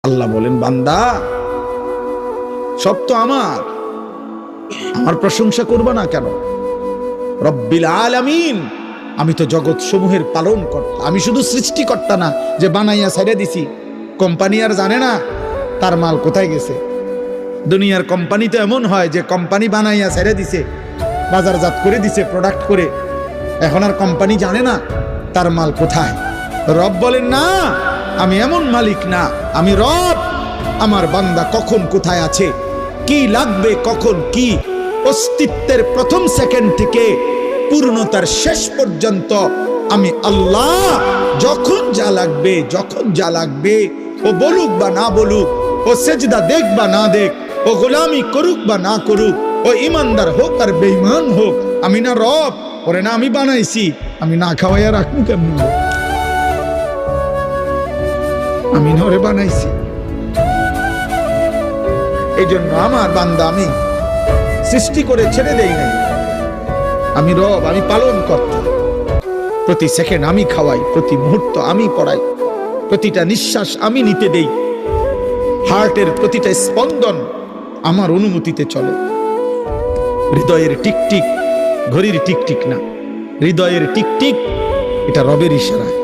আল্লাহ বলেন, বান্দা সব তো আমার প্রশংসা করবা না কেন? রব্বিল আলামিন, আমি তো জগৎ সমূহের পালন কর্তা। আমি শুধু সৃষ্টিকর্তা না যে বানাইয়া ছেড়ে দিছি। কোম্পানি আর জানে না তার মাল কোথায় গেছে। দুনিয়ার কোম্পানি তো এমন হয় যে কোম্পানি বানাইয়া ছেড়ে দিছে, বাজারজাত করে দিছে, প্রোডাক্ট করে, এখন আর কোম্পানি জানে না তার মাল কোথায়। রব বলেন, না, আমি এমন মালিক না, আমি রব। আমার বান্দা কখন কোথায় আছে, কি লাগবে, কখন কি, অস্তিত্বের প্রথম সেকেন্ড থেকে পূর্ণতার শেষ পর্যন্ত আমি আল্লাহ যখন যা লাগবে ও বলুক বা না বলুক, ও সেজদা দেখ বা না দেখ, ও গোলামি করুক বা না করুক, ও ইমানদার হোক আর বেঈমান হোক, আমি না রব? ওরে না আমি বানাইছি, আমি না খাওয়াইয়া রাখবো কেমন? আমি না ওরে বানাইছি। এই জন্য আমার বান্দা আমি সৃষ্টি করে ছেড়ে দেই নাই। আমি রব, আমি পালন কর্তা। প্রতি সেকেন্ড আমি খাওয়াই, প্রতি মুহূর্ত আমি পড়াই, প্রতিটা নিঃশ্বাস আমি নিতে দেই, হার্টের প্রতিটা স্পন্দন আমার অনুমতিতে চলে। হৃদয়ের টিকটিক ঘড়ির টিকটিক না, হৃদয়ের টিকটিক এটা রবের ইশারায়।